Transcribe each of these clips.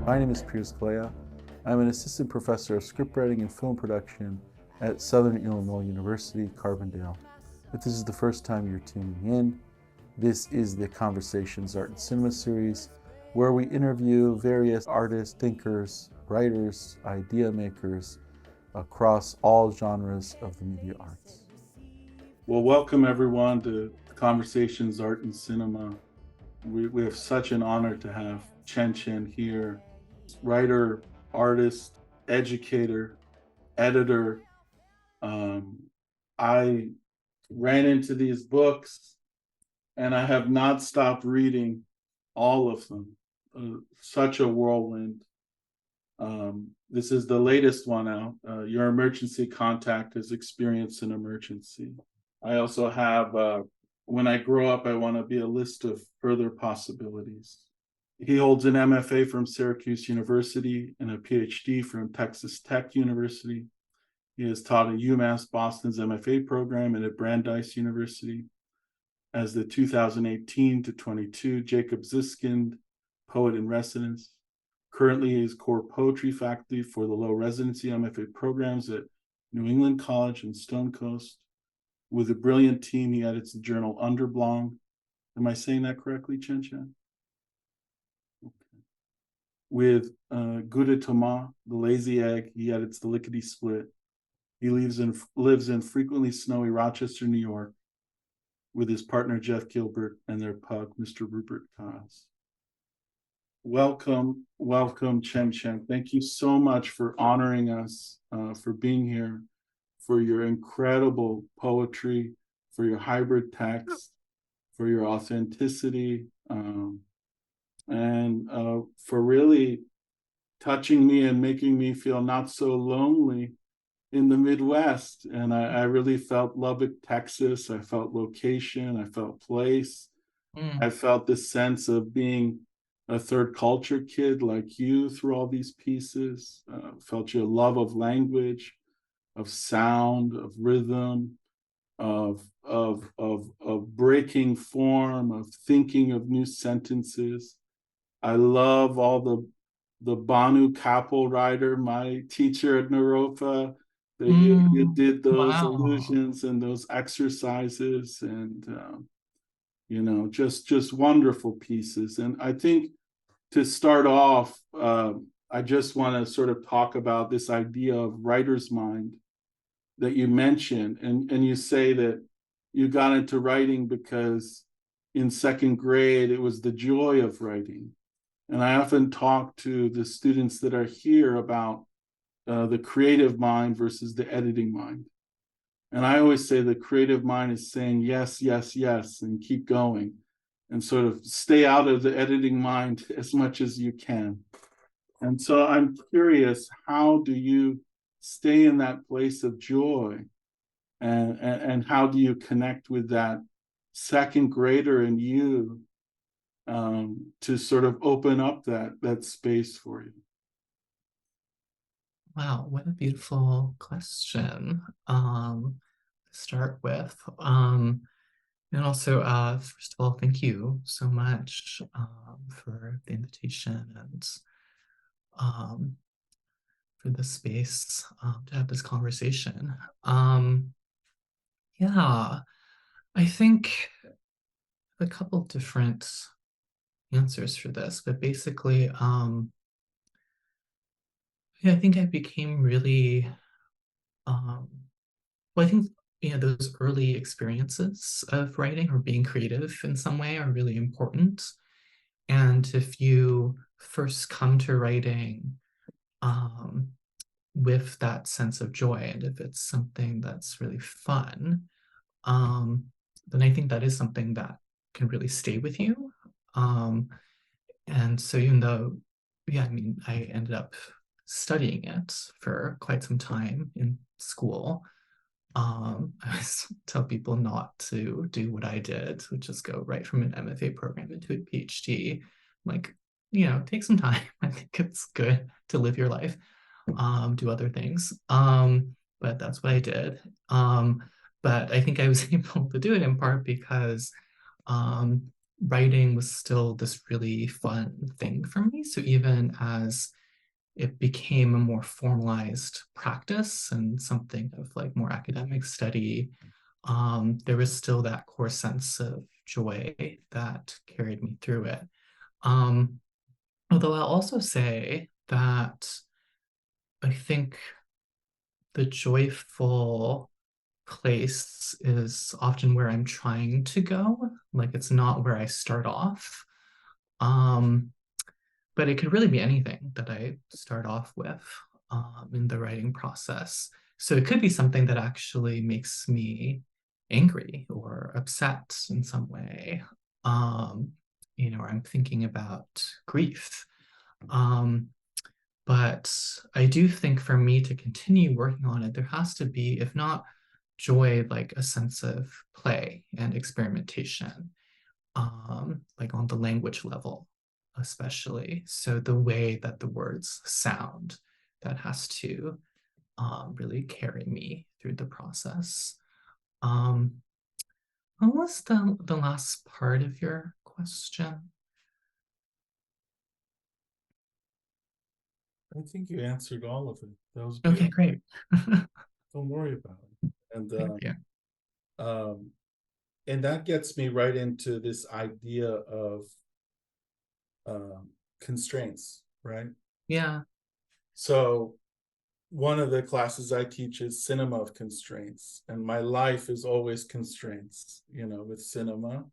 My name is Pirooz Kalayeh. I'm an assistant professor of scriptwriting and film production at Southern Illinois University, Carbondale. If this is the first time you're tuning in, this is the Conversations Art and Cinema series, where we interview various artists, thinkers, writers, idea makers across all genres of the media arts. Well, welcome everyone to Conversations Art and Cinema. We have such an honor to have Chen Chen here, writer, artist, educator, editor. I ran into these books and I have not stopped reading all of them. Such a whirlwind. This is the latest one out. Your Emergency Contact has experienced an emergency. I also have When I Grow Up, I Want to Be, a list of further possibilities. He holds an MFA from Syracuse University and a PhD from Texas Tech University. He has taught at UMass Boston's MFA program and at Brandeis University. As the 2018 to 22 Jacob Ziskind Poet in Residence. Currently, he is core poetry faculty for the low residency MFA programs at New England College and Stone Coast. With a brilliant team, he edits the journal Underblong. Am I saying that correctly, Chen Chen? Okay. With Gouda Thomas, The Lazy Egg, he edits The Lickety Split. He lives in frequently snowy Rochester, New York, with his partner Jeff Gilbert and their pug, Mr. Rupert Kaz. Welcome, Chen Chen. Thank you so much for honoring us, for being here, for your incredible poetry, for your hybrid text, for your authenticity, and for really touching me and making me feel not so lonely in the Midwest. And I really felt Lubbock, Texas. I felt location. I felt place. I felt this sense of being a third culture kid like you through all these pieces. Felt your love of language, of sound, of rhythm, of breaking form, of thinking of new sentences. I love all the Banu Kapil writer, my teacher at Naropa, that you did those allusions and those exercises, and just wonderful pieces. And I think to start off, I just want to sort of talk about this idea of writer's mind that you mentioned, and you say that you got into writing because in second grade it was the joy of writing. And I often talk to the students that are here about the creative mind versus the editing mind. And I always say the creative mind is saying yes, yes, yes, and keep going, and sort of stay out of the editing mind as much as you can. And so I'm curious, how do you stay in that place of joy? And how do you connect with that second grader in you to sort of open up that space for you? Wow, what a beautiful question to start with. And also, first of all, thank you so much for the invitation and for the space to have this conversation. Yeah, I think a couple different answers for this, but basically, yeah, I think I became really, well, I think, those early experiences of writing or being creative in some way are really important. And if you first come to writing with that sense of joy, and if it's something that's really fun, then I think that is something that can really stay with you. And so even though, yeah, I mean, I ended up studying it for quite some time in school, I always tell people not to do what I did, which is go right from an MFA program into a PhD. Like, take some time. I think it's good to live your life, do other things. But that's what I did. But I think I was able to do it in part because writing was still this really fun thing for me. So even as it became a more formalized practice and something of like more academic study, there was still that core sense of joy that carried me through it. Although I'll also say that I think the joyful place is often where I'm trying to go. Like it's not where I start off. Um, but it could really be anything that I start off with in the writing process. So it could be something that actually makes me angry or upset in some way. Um, or I'm thinking about grief. Um, but I do think for me to continue working on it, there has to be, if not joy, like a sense of play and experimentation, like on the language level, especially. So the way that the words sound, that has to really carry me through the process. Um, what was the last part of your question? I think you answered all of it. That was Okay, beautiful. great. Don't worry about it. Thank you. Um, and that gets me right into this idea of constraints, right? Yeah. So one of the classes I teach is cinema of constraints, and my life is always constraints, with cinema.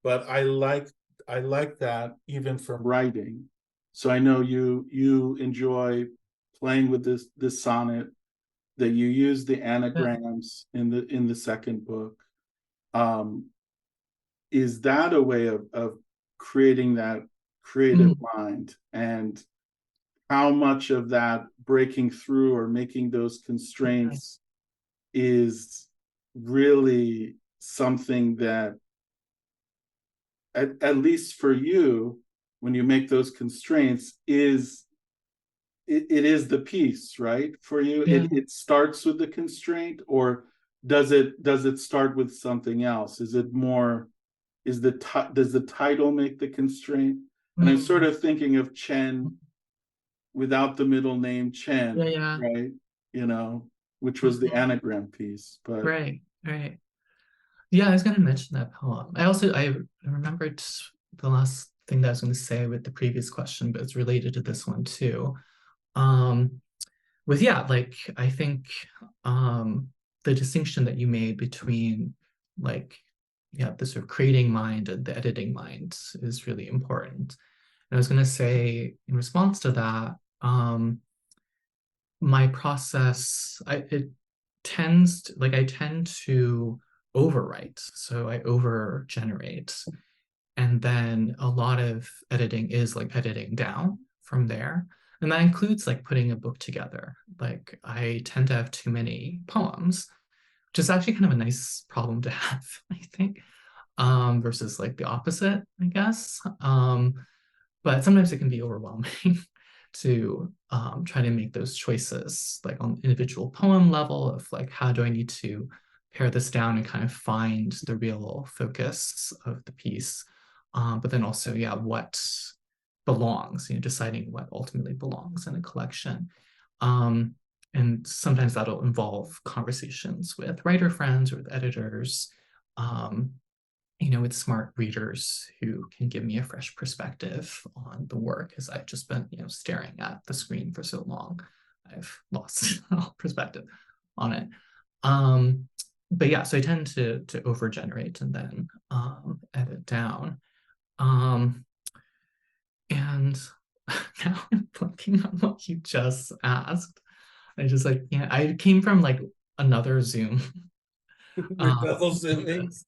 But I like that even from writing. So I know you enjoy playing with this sonnet, that you use the Yeah. anagrams in the second book. Um, is that a way of creating that creative Mm, mind, and how much of that breaking through or making those yeah. constraints is really something that, at least for you, when you make those constraints, it is the piece, right? For you, Yeah. it starts with the constraint, or does it start with something else? Is it more, does the title make the constraint? And I'm sort Mm, of thinking of Chen without the middle name yeah, Chen, yeah. right? Which was the Mhm. anagram piece. But Right, right. Yeah, I was going to mention that poem. I remembered the last thing that I was going to say with the previous question, but it's related to this one too. Um, yeah, like I think the distinction that you made between like, yeah, the sort of creating mind and the editing mind is really important. And I was going to say in response to that, my process, it tends to, like I tend to overwrite, so I over generate, and then a lot of editing is like editing down from there, and that includes like putting a book together. Like I tend to have too many poems, which is actually kind of a nice problem to have, I think, versus like the opposite, I guess. But sometimes it can be overwhelming to try to make those choices, like on individual poem level of like, how do I need to pare this down and kind of find the real focus of the piece. But then also, yeah, what belongs, deciding what ultimately belongs in a collection. Um, and sometimes that'll involve conversations with writer friends or with editors. Um, with smart readers who can give me a fresh perspective on the work, as I've just been, staring at the screen for so long. I've lost all perspective on it. But yeah, so I tend to overgenerate and then edit down. Um, and now I'm blanking on what you just asked. I just like, yeah, I came from like another Zoom you're double for zooming. this.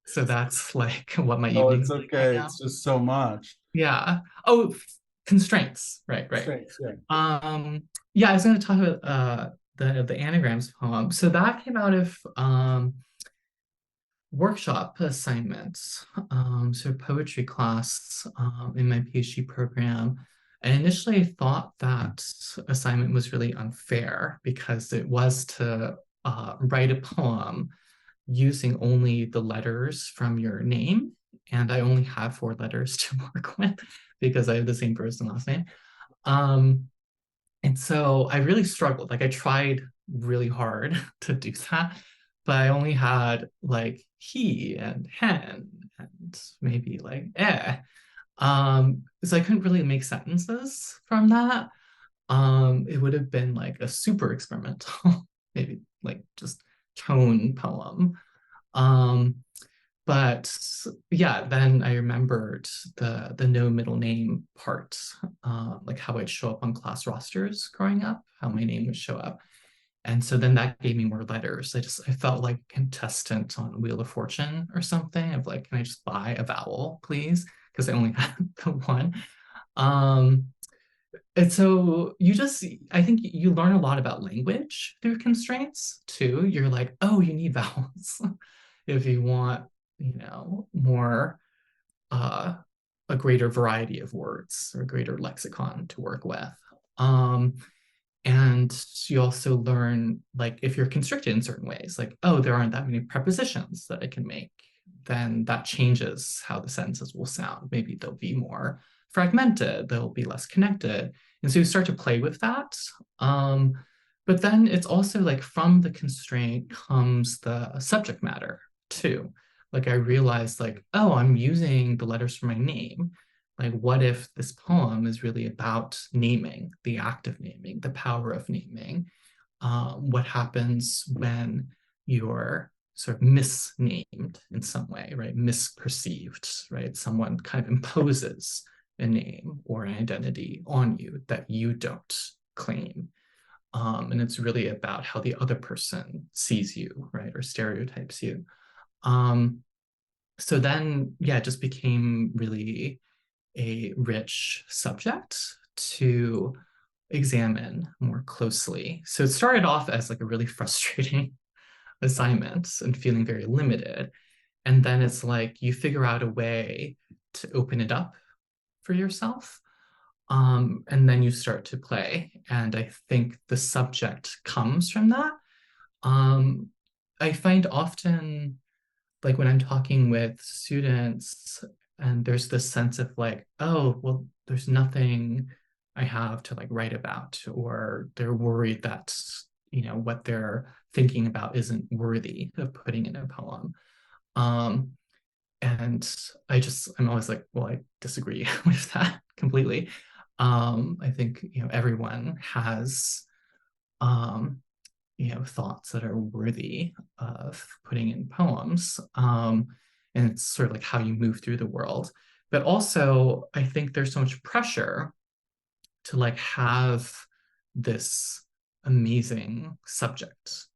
So that's like what my Oh, it's evening's like right okay. now. It's just so much. Yeah. Oh, constraints. Right, right. Constraints, yeah. Yeah, I was going to talk about the anagrams poem. So that came out of workshop assignments, so poetry class in my PhD program. I initially thought that assignment was really unfair because it was to write a poem using only the letters from your name and I only have 4 letters to work with because I have the same first and last name. And so I really struggled. Like I tried really hard to do that, but I only had like he and hen and maybe like eh. So I couldn't really make sentences from that. It would have been like a super experimental, maybe like just tone poem. Um, but yeah, then I remembered the no middle name part, like how I'd show up on class rosters growing up, how my name would show up. And so then that gave me more letters. I felt like a contestant on Wheel of Fortune or something of like, can I just buy a vowel, please? Because I only had the one. Um, and so I think you learn a lot about language through constraints too. You're like, oh, you need vowels if you want, more, uh, a greater variety of words or a greater lexicon to work with. Um, and you also learn, like, if you're constricted in certain ways, like, oh, there aren't that many prepositions that I can make, then that changes how the sentences will sound. Maybe they'll be more fragmented, they'll be less connected. And so you start to play with that. Um, but then it's also like from the constraint comes the subject matter too. Like I realized like, oh, I'm using the letters for my name. Like, what if this poem is really about naming, the act of naming, the power of naming? What happens when you're sort of misnamed in some way, right? Misperceived, right? Someone kind of imposes a name or an identity on you that you don't claim. And it's really about how the other person sees you, right? Or stereotypes you. Um, so then, yeah, it just became really a rich subject to examine more closely. So it started off as like a really frustrating assignment and feeling very limited. And then it's like you figure out a way to open it up for yourself. And then you start to play. And I think the subject comes from that. Um, I find often like when I'm talking with students and there's this sense of like, oh, well, there's nothing I have to like write about, or they're worried that, what they're thinking about isn't worthy of putting in a poem. Um, and I'm always like, well, I disagree with that completely. I think, everyone has, um, thoughts that are worthy of putting in poems. And it's sort of like how you move through the world. But also, I think there's so much pressure to like have this amazing subject.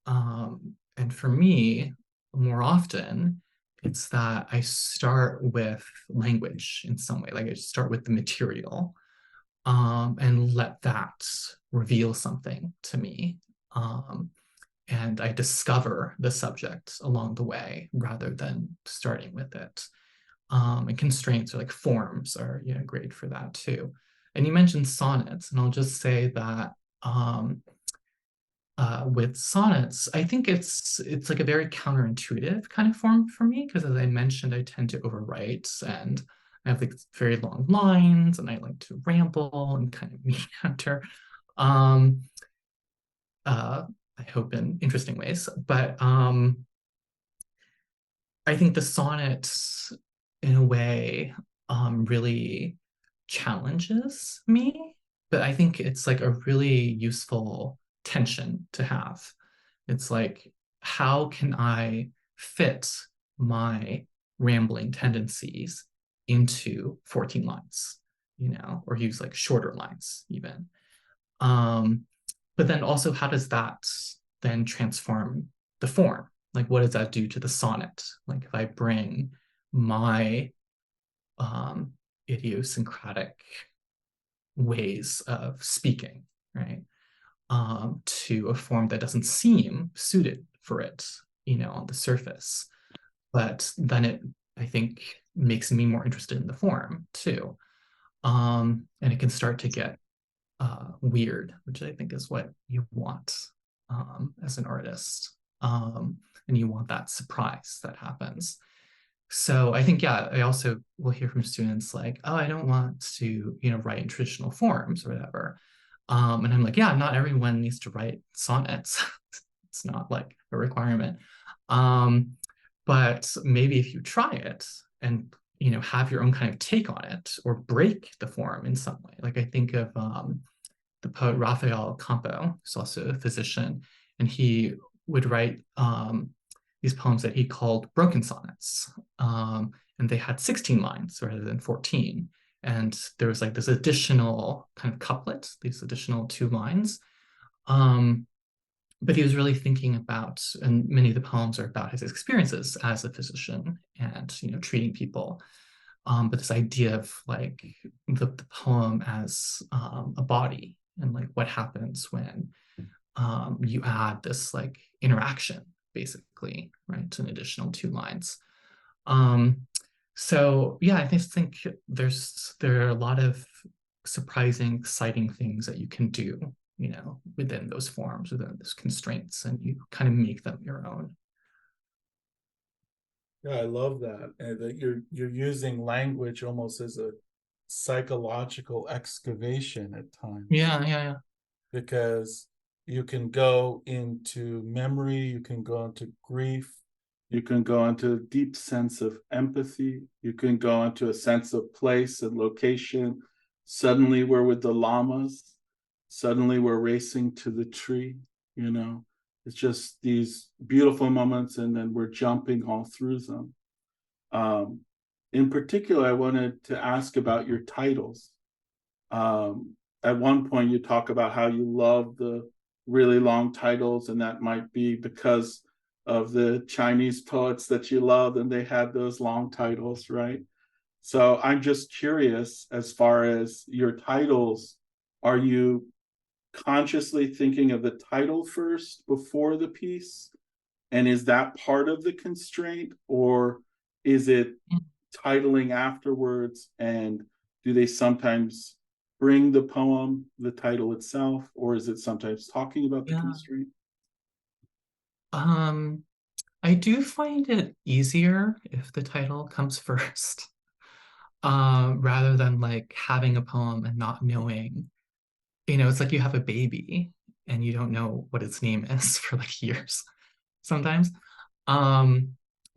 And for me, more often, it's that I start with language in some way. Like I start with the material, and let that reveal something to me. Um, and I discover the subject along the way rather than starting with it. And constraints or like forms are great for that too. And you mentioned sonnets, and I'll just say that with sonnets, I think it's like a very counterintuitive kind of form for me because, as I mentioned, I tend to overwrite and I have like very long lines and I like to ramble and kind of meander. Um, I hope in interesting ways, but I think the sonnet, in a way, really challenges me, but I think it's like a really useful tension to have. It's like, how can I fit my rambling tendencies into 14 lines, or use like shorter lines even. Um, but then also, how does that then transform the form? Like, what does that do to the sonnet? Like, if I bring my um, idiosyncratic ways of speaking, right, to a form that doesn't seem suited for it, on the surface. But then it, I think, makes me more interested in the form too. And it can start to get weird, which I think is what you want as an artist. And you want that surprise that happens. So I think, yeah, I also will hear from students like, oh, I don't want to, write in traditional forms or whatever. And I'm like, yeah, not everyone needs to write sonnets. It's not like a requirement. Um, but maybe if you try it and, have your own kind of take on it or break the form in some way. Like I think of the poet Raphael Campo, who's also a physician, and he would write these poems that he called broken sonnets. And they had 16 lines rather than 14. And there was like this additional kind of couplet, these additional 2 lines. But he was really thinking about, and many of the poems are about his experiences as a physician and, treating people. But this idea of like the poem as a body and like what happens when you add this like interaction, basically, right, to an additional 2 lines. Um, so yeah, I just think there are a lot of surprising, exciting things that you can do, within those forms, within those constraints, and you kind of make them your own. Yeah, I love that. And that you're using language almost as a psychological excavation at times, Yeah, yeah, yeah. because you can go into memory, you can go into grief, you can go into a deep sense of empathy, you can go into a sense of place and location. Suddenly we're with the llamas, suddenly we're racing to the tree, you know. It's just these beautiful moments, and then we're jumping all through them. Um, in particular, I wanted to ask about your titles. At one point, you talk about how you love the really long titles, and that might be because of the Chinese poets that you love, and they had those long titles, right? So I'm just curious, as far as your titles, are you consciously thinking of the title first before the piece? And is that part of the constraint, or is it titling afterwards? And do they sometimes bring the poem, the title itself, or is it sometimes talking about the Yeah. constraint? I do find it easier if the title comes first, rather than like having a poem and not knowing. It's like you have a baby and you don't know what its name is for like years sometimes. Um,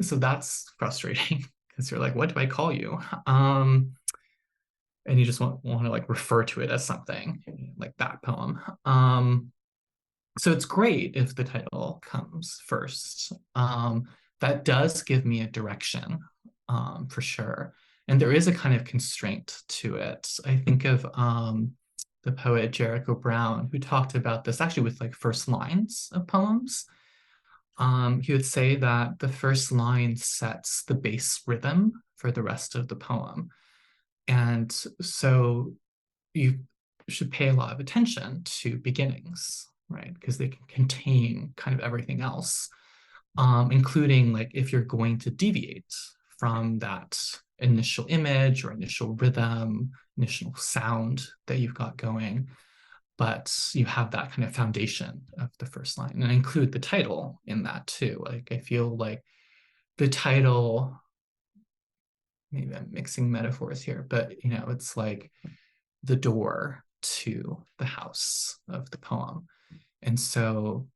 so that's frustrating because you're like, what do I call you? Um, and you just want to like refer to it as something like that poem. So it's great if the title comes first. That does give me a direction, for sure. And there is a kind of constraint to it. I think of the poet Jericho Brown, who talked about this actually with like first lines of poems. He would say that the first line sets the base rhythm for the rest of the poem. And so you should pay a lot of attention to beginnings, right? Because they can contain kind of everything else, including like if you're going to deviate from that initial image or initial rhythm, initial sound that you've got going. But you have that kind of foundation of the first line. And I include the title in that too. Like I feel like the title, maybe I'm mixing metaphors here, but it's like the door to the house of the poem. And so,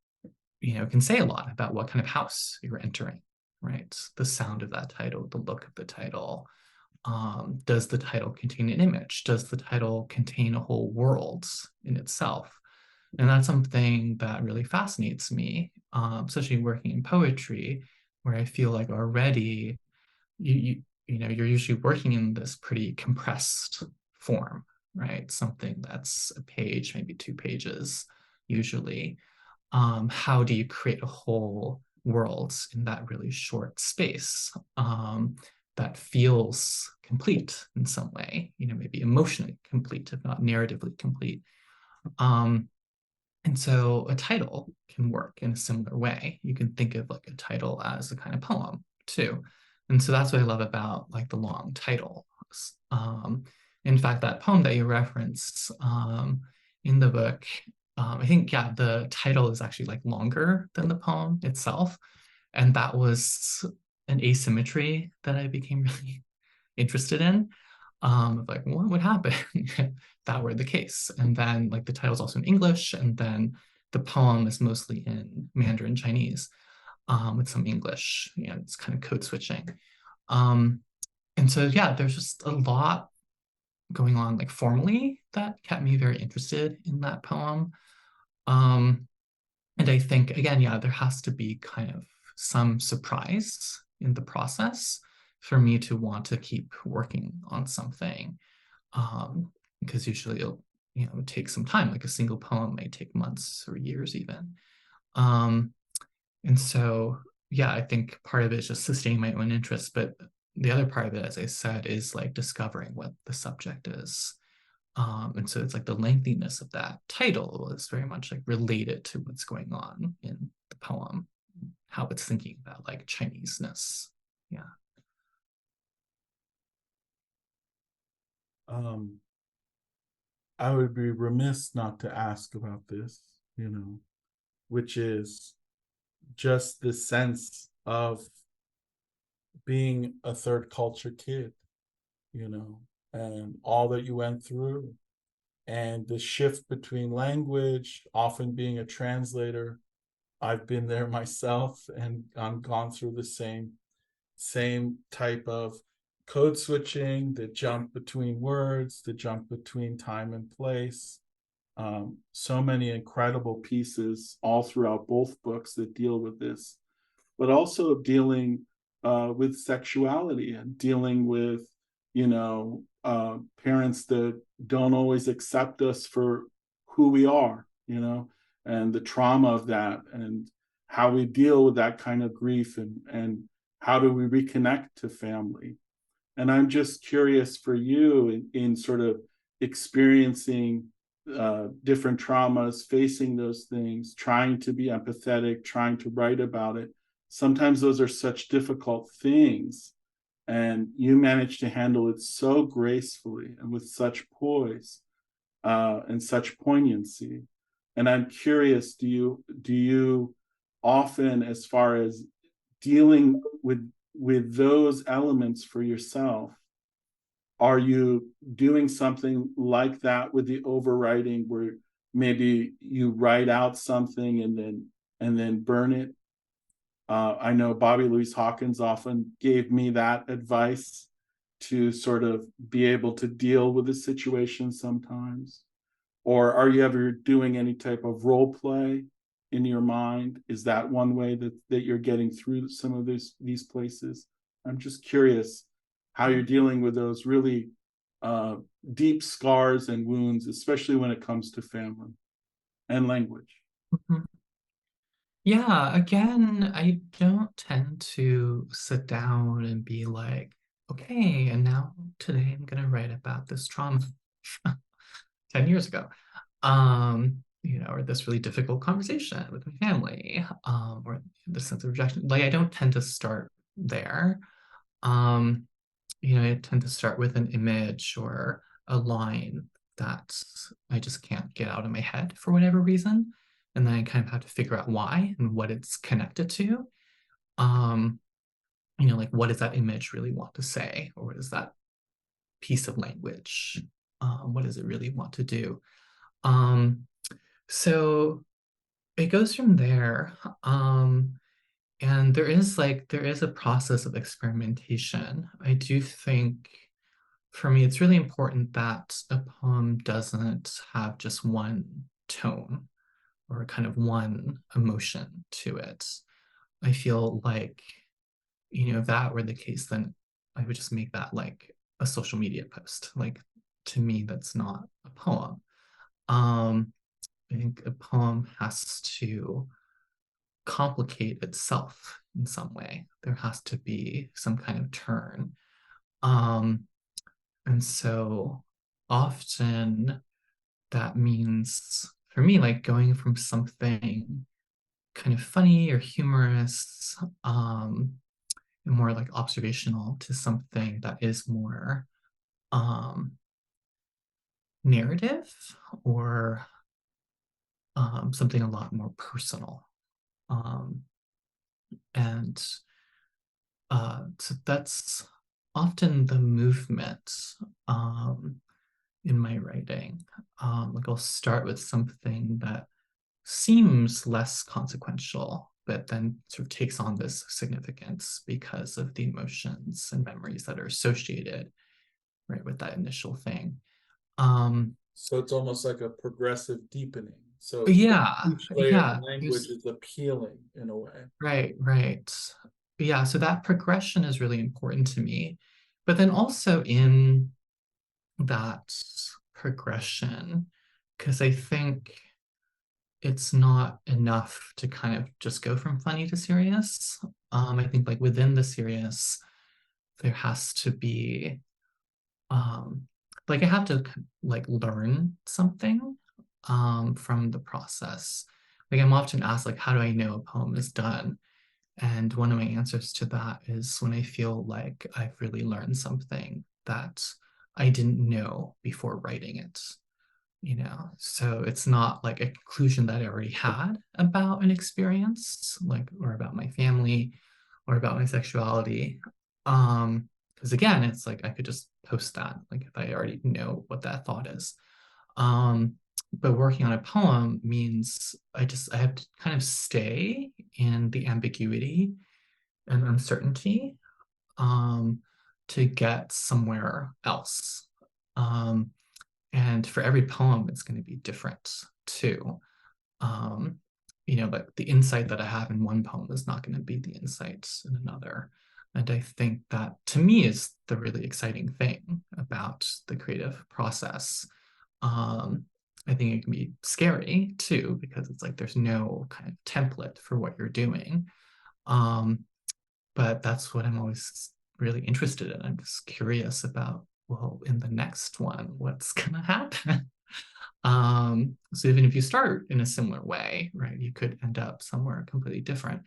it can say a lot about what kind of house you're entering, right? The sound of that title, the look of the title. Does the title contain an image? Does the title contain a whole world in itself? And that's something that really fascinates me, especially working in poetry, where I feel like already you're usually working in this pretty compressed form, right? Something that's a page, maybe 2 pages, usually. How do you create a whole world in that really short space, that feels complete in some way, maybe emotionally complete, if not narratively complete? Um, and so a title can work in a similar way. You can think of like a title as a kind of poem too. And so that's what I love about like the long titles. In fact, that poem that you referenced in the book, I think, yeah, the title is actually like longer than the poem itself. And that was an asymmetry that I became really interested in. Of like, what would happen if that were the case? And then like the title's also in English, and then the poem is mostly in Mandarin Chinese, with some English. It's kind of code switching. And so yeah, there's just a lot going on like formally that kept me very interested in that poem. Um, and I think again, yeah, there has to be kind of some surprise in the process for me to want to keep working on something. Because usually it'll, take some time, like a single poem may take months or years even. Um, and so, yeah, I think part of it is just sustaining my own interest, but the other part of it, as I said, is like discovering what the subject is. And so it's like the lengthiness of that title is very much like related to what's going on in the poem, how it's thinking about like Chineseness. Yeah. I would be remiss not to ask about this, which is just the sense of being a third culture kid, and all that you went through, and the shift between language, often being a translator. I've been there myself, and I'm gone through the same type of code switching, the jump between words, the jump between time and place. So many incredible pieces all throughout both books that deal with this, but also dealing with sexuality and dealing with, parents that don't always accept us for who we are, and the trauma of that, and how we deal with that kind of grief, and how do we reconnect to family. And I'm just curious for you in sort of experiencing different traumas, facing those things, trying to be empathetic, trying to write about it. Sometimes those are such difficult things, and you manage to handle it so gracefully and with such poise and such poignancy. And I'm curious, do you often, as far as dealing with those elements for yourself, are you doing something like that with the overwriting, where maybe you write out something and then burn it? I know Bobby Louise Hawkins often gave me that advice, to sort of be able to deal with the situation sometimes. Or are you ever doing any type of role play in your mind? Is that one way that you're getting through some of these places? I'm just curious how you're dealing with those really deep scars and wounds, especially when it comes to family and language. Mhm. Yeah, again, I don't tend to sit down and be like, okay, and now today I'm gonna write about this trauma 10 years ago. Or this really difficult conversation with my family, or the sense of rejection. Like I don't tend to start there. Um, I tend to start with an image or a line that I just can't get out of my head for whatever reason. And then I kind of have to figure out why and what it's connected to. Um, like what does that image really want to say? Or what is that piece of language? What does it really want to do? So it goes from there. And there is a process of experimentation. I do think for me, it's really important that a poem doesn't have just one tone or kind of one emotion to it. I feel like, if that were the case, then I would just make that like a social media post. Like to me, that's not a poem. Um, I think a poem has to complicate itself in some way. There has to be some kind of turn. Um, and so often that means for me, like going from something kind of funny or humorous, and more like observational, to something that is more um, narrative, or something a lot more personal. Um, and So that's often the movement in my writing. Like I'll start with something that seems less consequential, but then sort of takes on this significance because of the emotions and memories that are associated, right, with that initial thing. So it's almost like a progressive deepening. So Yeah, each layer of yeah, language is appealing in a way. right, right. Yeah, so that progression is really important to me. But then also in that progression, because I think it's not enough to kind of just go from funny to serious. I think like within the serious, there has to be um like I have to like learn something from the process. Like I'm often asked like how do I know a poem is done? And one of my answers to that is when I feel like I've really learned something that I didn't know before writing it, you know? So it's not like a conclusion that I already had about an experience, like, or about my family or about my sexuality. Because again, it's like I could just post that, like if I already know what that thought is. Um, but working on a poem means I have to kind of stay in the ambiguity and uncertainty um, to get somewhere else. Um, and for every poem, it's going to be different too. Um, you know, but the insight that I have in one poem is not going to be the insights in another. And I think that to me is the really exciting thing about the creative process. Um, I think it can be scary too, because it's like there's no kind of template for what you're doing. Um, but that's what I'm always really interested in. I'm just curious about, well, in the next one, what's gonna happen? So even if you start in a similar way, right, you could end up somewhere completely different.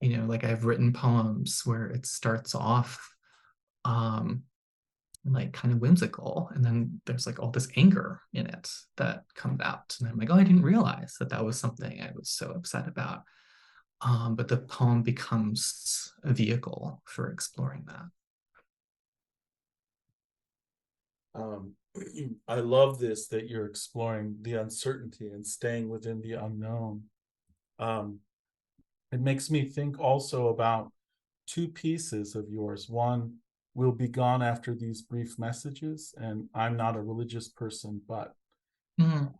You know, like I've written poems where it starts off um, like kind of whimsical, and then there's like all this anger in it that comes out, and I'm like, oh, I didn't realize that that was something I was so upset about. But the poem becomes a vehicle for exploring that. Um, I love this that you're exploring the uncertainty and staying within the unknown. Um, it makes me think also about two pieces of yours. One, will be gone after these brief messages. And I'm not a religious person, but Mm,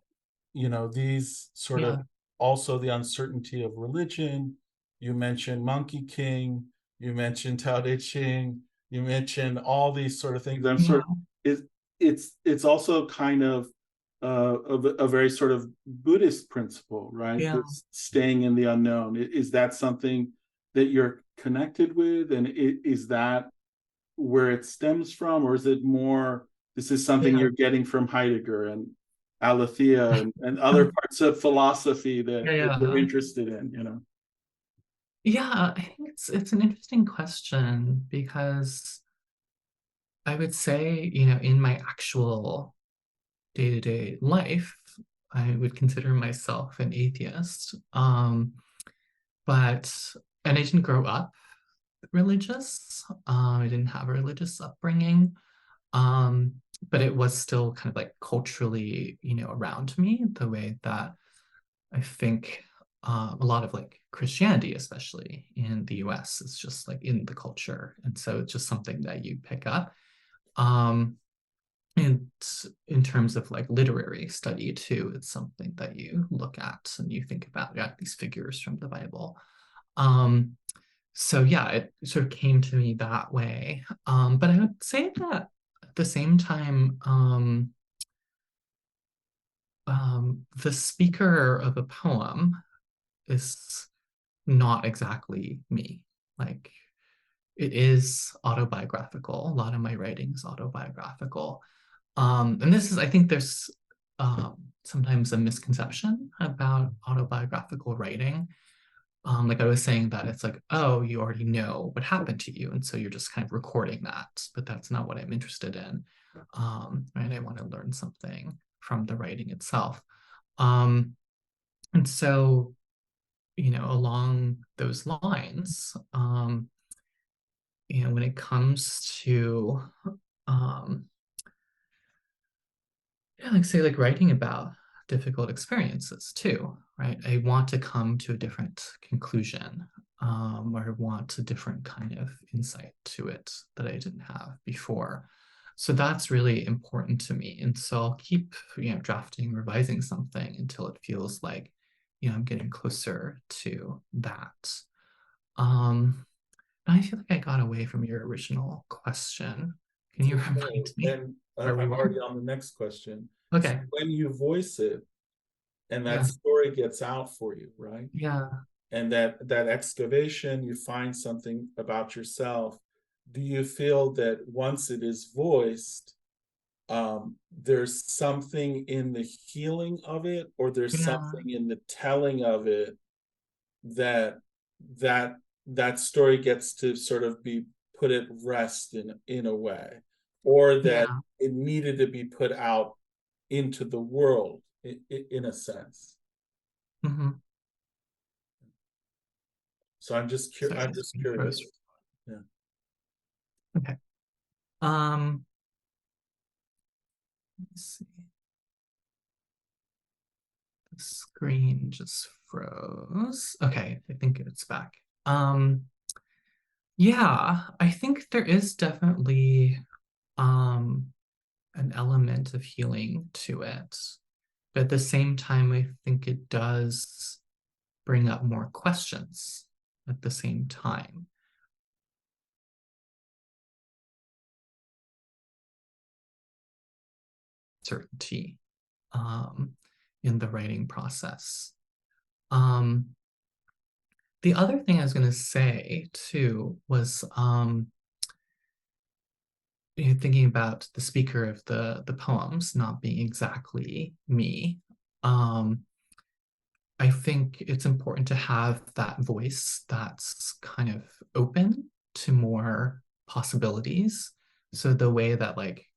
these sort of yeah, also the uncertainty of religion. You mentioned Monkey King, you mentioned Tao Te Ching, you mentioned all these sort of things. I'm yeah, sort of it's also kind of a very sort of Buddhist principle, right? yeah, This staying in the unknown. Is that something that you're connected with, and is that where it stems from, or is it more this is something yeah, you're getting from Heidegger and Aletheia and other parts of philosophy yeah, that you're yeah. interested in? Yeah, I think it's an interesting question because I would say, you know, in my actual day-to-day life, I would consider myself an atheist. But and I didn't grow up religious. I didn't have a religious upbringing. Um, but it was still kind of like culturally, you know, around me the way that I think a lot of like Christianity, especially in the US, is just like in the culture. And so it's just something that you pick up. Um, and in terms of like literary study too, it's something that you look at and you think about, yeah, these figures from the Bible. Um, so yeah, it sort of came to me that way. But I would say that at the same time, the speaker of a poem is not exactly me. Like it is autobiographical. A lot of my writing is autobiographical. And this is, I think there's sometimes a misconception about autobiographical writing. Like I was saying that it's like, oh, you already know what happened to you. And so you're just kind of recording that, but that's not what I'm interested in. Right. I want to learn something from the writing itself. Um, and so, you know, along those lines, when it comes to like say like writing about difficult experiences too, right? I want to come to a different conclusion, or I want a different kind of insight to it that I didn't have before. So that's really important to me. And so I'll keep, drafting, revising something until it feels like, I'm getting closer to that. I feel like I got away from your original question. Can you remind me? And I'm already on the next question. Okay. So when you voice it and that Yeah. story gets out for you, right? Yeah. And that excavation, you find something about yourself. Do you feel that once it is voiced, there's something in the healing of it, or there's Yeah. something in the telling of it that that that story gets to sort of be put at rest in a way, or that Yeah. it needed to be put out into the world in a sense? Mm-hmm. So Sorry, I'm just you curious. froze. Yeah. Okay. Um, let's see. The screen just froze. Okay, I think it's back. Yeah, I think there is definitely an element of healing to it. But at the same time, I think it does bring up more questions at the same time. Certainty in the writing process. Um, the other thing I was going to say too was thinking about the speaker of the poems not being exactly me. Um, I think it's important to have that voice that's kind of open to more possibilities. So the way that like,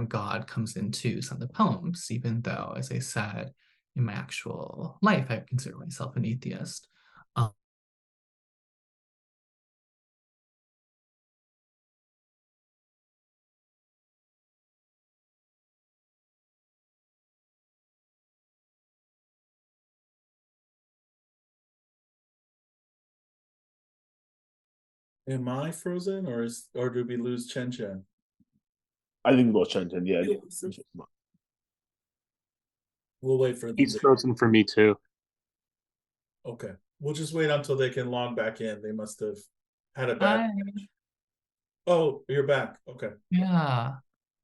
God comes into some of the poems, even though, as I said, in my actual life, I consider myself an atheist. Am I frozen, or did we lose Chen Chen? I think we'll Chen Chen. Yeah, We'll wait for them. he's frozen for me too. Okay, we'll just wait until they can log back in. They must have had a bad. I, Oh, you're back. Okay. yeah,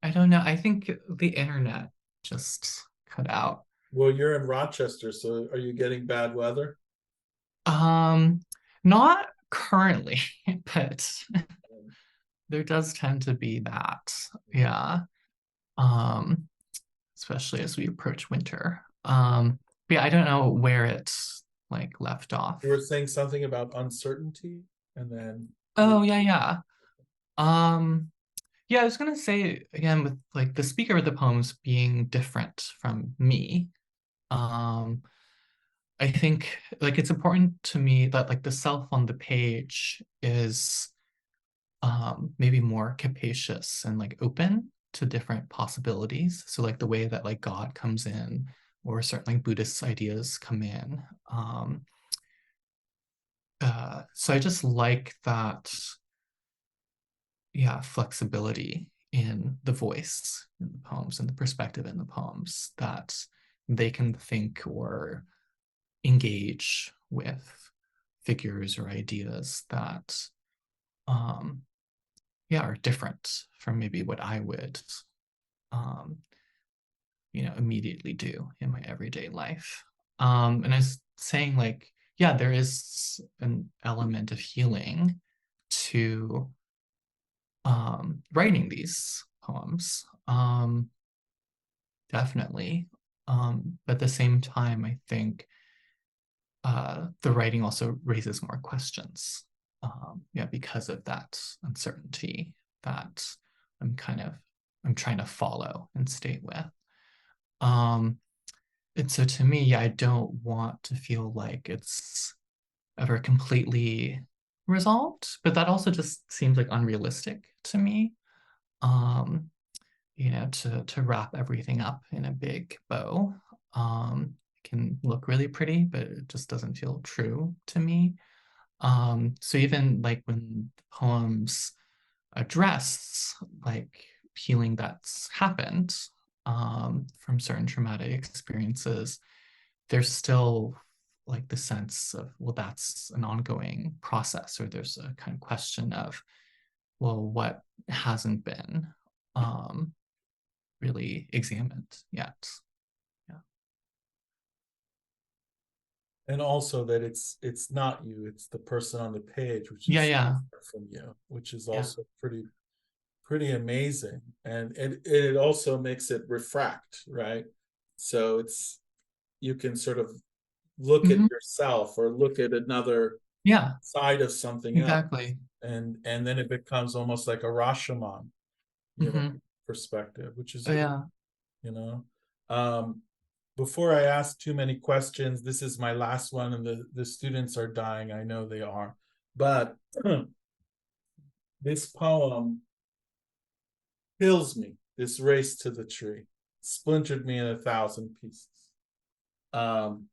I don't know. I think the internet just cut out. Well, you're in Rochester, so are you getting bad weather? Um, Not currently, but there does tend to be that. Yeah. Um, Especially as we approach winter. But yeah, I don't know where it's like left off. You were saying something about uncertainty, and then Oh, yeah, yeah. Um, yeah, I was gonna say again with like the speaker of the poems being different from me. Um, I think like it's important to me that like the self on the page is maybe more capacious and like open to different possibilities. So like the way that like God comes in, or certain like Buddhist ideas come in. So I just like that, yeah, flexibility in the voice in the poems and the perspective in the poems, that they can think or engage with figures or ideas that yeah, are different from maybe what I would um, immediately do in my everyday life. And I was saying like, yeah, there is an element of healing to writing these poems. Definitely. But at the same time, I think the writing also raises more questions. Yeah, because of that uncertainty that I'm trying to follow and stay with. And so to me, yeah, I don't want to feel like it's ever completely resolved, but that also just seems like unrealistic to me. You know, to wrap everything up in a big bow. It can look really pretty, but it just doesn't feel true to me. So even like when the poems address like healing that's happened from certain traumatic experiences, there's still like the sense of, well, that's an ongoing process, or there's a kind of question of, well, what hasn't been really examined yet. Yeah. And also that it's not you, it's the person on the page, which is Yeah. different from you, which is Yeah. also pretty amazing. And it also makes it refract, right? So it's, you can sort of look at Mhm. yourself or look at another Yeah, side of something else, exactly. and then it becomes almost like a Rashomon, you know, Mhm. perspective, which is Oh, great, yeah. you know. Before I ask too many questions, this is my last one, and the students are dying, I know they are, but this poem kills me. This Race to the Tree splintered me in 1,000 pieces. um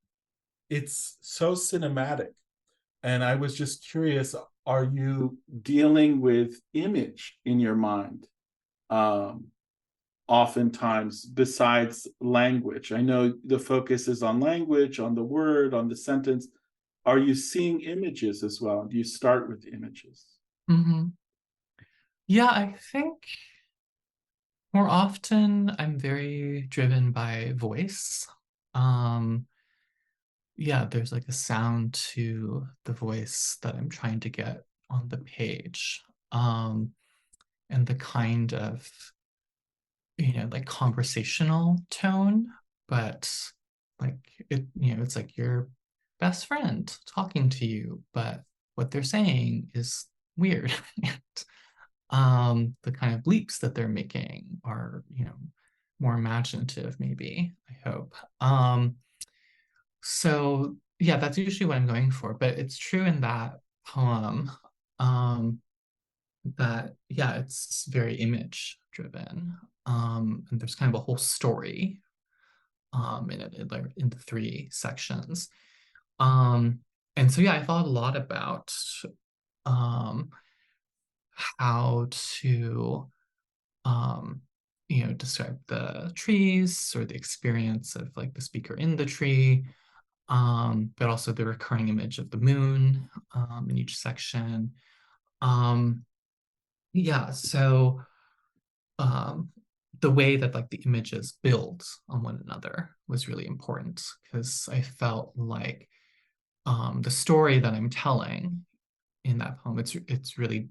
it's so cinematic, and I was just curious, are you dealing with image in your mind oftentimes besides language? I know the focus is on language, on the word, on the sentence. Are you seeing images as well? Do you start with images? Mhm. Yeah, I think more often I'm very driven by voice. Um, yeah, there's like a sound to the voice that I'm trying to get on the page. And the kind of, you know, like conversational tone, but like it, you know, it's like your best friend talking to you, but what they're saying is weird. The kind of leaps that they're making are, you know, more imaginative, maybe, I hope. So yeah, that's usually what I'm going for, but it's true in that poem, that yeah, it's very image driven. And there's kind of a whole story in it, in the three sections. Um, and so yeah, I thought a lot about um how to um, you know, describe the trees or the experience of like the speaker in the tree, but also the recurring image of the moon in each section. Um, yeah, so um, the way that like the images build on one another was really important, because I felt like the story that I'm telling in that poem, it's really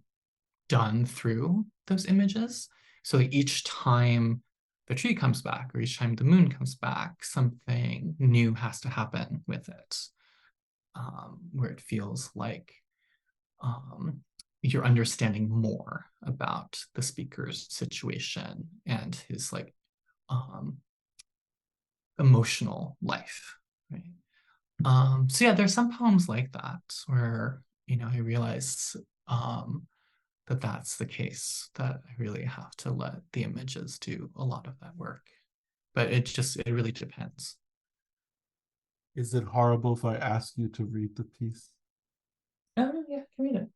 done through those images. So each time the tree comes back, or each time the moon comes back, something new has to happen with it, where it feels like um, you're understanding more about the speaker's situation and his like um, emotional life, right? So yeah, there's some poems like that where, you know, I realize that that's the case, that I really have to let the images do a lot of that work. But it really depends. Is it horrible if I ask you to read the piece? Oh, yeah, I can read it.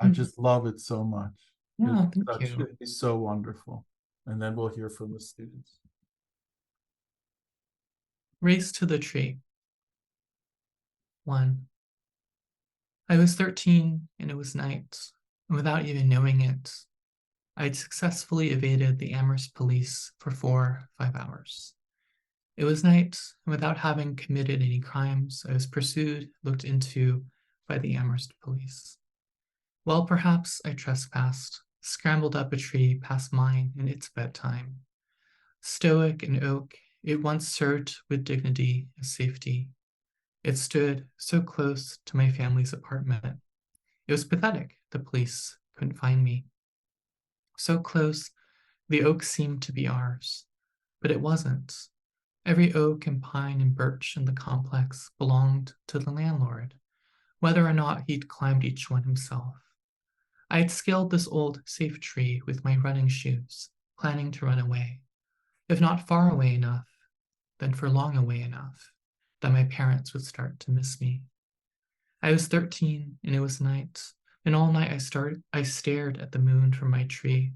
I just love it so much. Yeah, thank you. It'd be so wonderful. And then we'll hear from the students. Race to the Tree. 1. I was 13 and it was night, and without even knowing it, I had successfully evaded the Amherst police for 5 hours. It was night, and without having committed any crimes, I was pursued, looked into by the Amherst police. Well, perhaps I trespassed, scrambled up a tree past mine in its bedtime. Stoic and oak, it once served with dignity as safety. It stood so close to my family's apartment. It was pathetic the police couldn't find me. So close, the oak seemed to be ours, but it wasn't. Every oak and pine and birch in the complex belonged to the landlord. whether or not he'd climbed each one himself. I had scaled this old, safe tree with my running shoes, planning to run away, if not far away enough, then for long away enough that my parents would start to miss me. I was 13 and it was night, and all night I stared at the moon from my tree,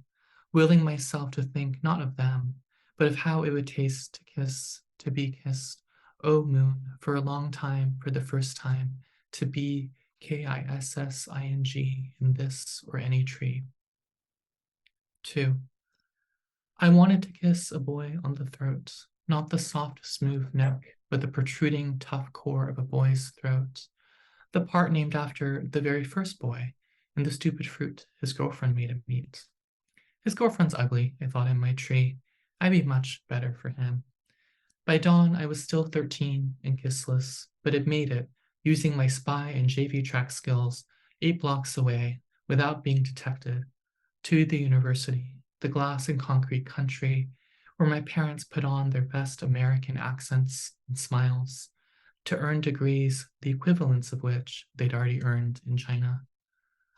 willing myself to think not of them, but of how it would taste to kiss, to be kissed, oh moon, for a long time, for the first time, to be KISSING in this or any tree. 2. I wanted to kiss a boy on the throat, not the soft, smooth neck, but the protruding, tough core of a boy's throat, the part named after the very first boy and the stupid fruit his girlfriend made him eat. His girlfriend's ugly, I thought in my tree. I'd be much better for him. By dawn, I was still 13 and kissless, but had made it, using my spy and JV track skills, 8 blocks away, without being detected, to the university, the glass and concrete country, where my parents put on their best American accents and smiles, to earn degrees, the equivalents of which they'd already earned in China.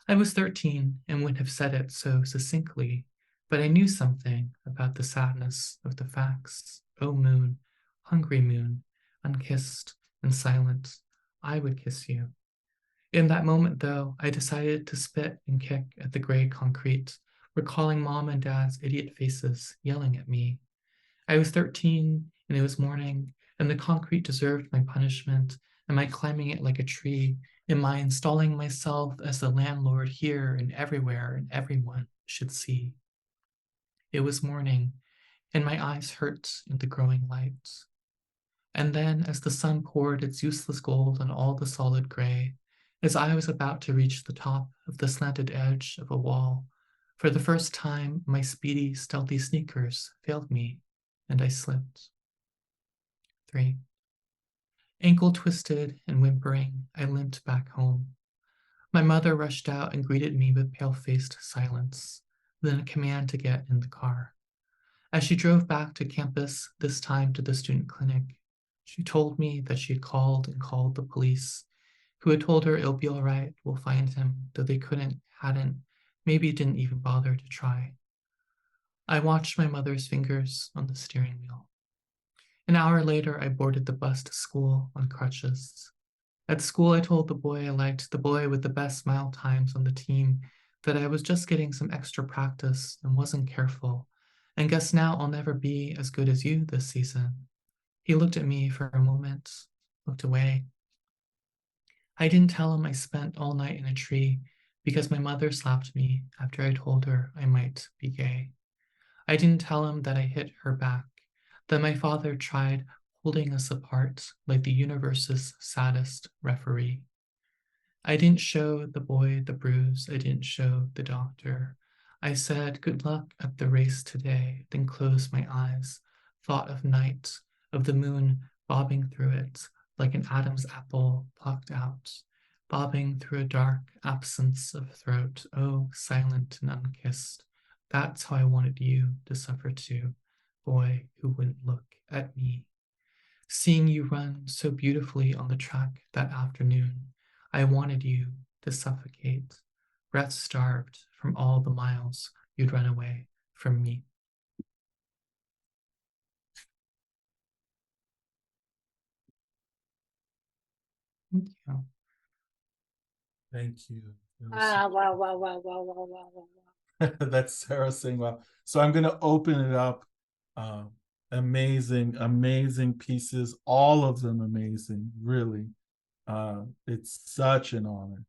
I was 13 and wouldn't have said it so succinctly, but I knew something about the sadness of the facts. Oh moon, hungry moon, unkissed and silent, I would kiss you. In that moment, though, I decided to spit and kick at the gray concrete, recalling mom and dad's idiot faces yelling at me. I was 13 and it was morning, and the concrete deserved my punishment, and my climbing it like a tree, and my installing myself as the landlord here and everywhere and everyone should see. It was morning, and my eyes hurt in the growing light. And then, as the sun poured its useless gold on all the solid gray, as I was about to reach the top of the slanted edge of a wall, for the first time, my speedy, stealthy sneakers failed me, and I slipped. 3. Ankle twisted and whimpering, I limped back home. My mother rushed out and greeted me with pale-faced silence, then a command to get in the car. As she drove back to campus, this time to the student clinic, she told me that she had called and called the police, who had told her it'll be all right, we'll find him, though they hadn't, maybe didn't even bother to try. I watched my mother's fingers on the steering wheel. An hour later, I boarded the bus to school on crutches. At school, I told the boy I liked, the boy with the best mile times on the team, that I was just getting some extra practice and wasn't careful, and guess now I'll never be as good as you this season. He looked at me for a moment, looked away. I didn't tell him I spent all night in a tree because my mother slapped me after I told her I might be gay. I didn't tell him that I hit her back, that my father tried holding us apart like the universe's saddest referee. I didn't show the boy the bruise, I didn't show the doctor. I said, good luck at the race today, then closed my eyes, thought of night, of the moon bobbing through it, like an Adam's apple plucked out, bobbing through a dark absence of throat, oh, silent and unkissed. That's how I wanted you to suffer too, boy who wouldn't look at me. Seeing you run so beautifully on the track that afternoon, I wanted you to suffocate, breath starved from all the miles you'd run away from me. Thank you. Thank you. Wow, wow, wow, wow, wow, wow, wow, wow. That's Sarah saying wow. So I'm going to open it up. Amazing, amazing pieces. All of them amazing, really. It's such an honor.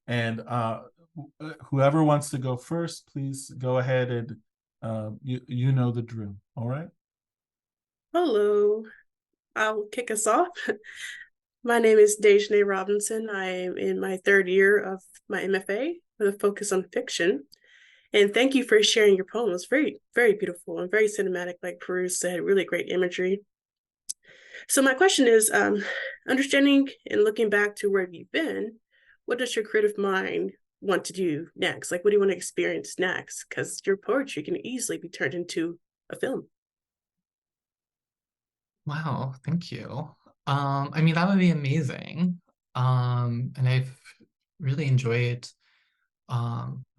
And whoever wants to go first, please go ahead and you know the drill. All right. Hello. I'll kick us off. My name is Dejanae Robinson. I am in my 3rd year of my MFA with a focus on fiction. And thank you for sharing your poem. It was very, very beautiful and very cinematic, like Pirooz said, really great imagery. So my question is, understanding and looking back to where you've been, what does your creative mind want to do next? Like, what do you want to experience next? Because your poetry can easily be turned into a film. Wow, thank you. I mean, that would be amazing. And I've really enjoyed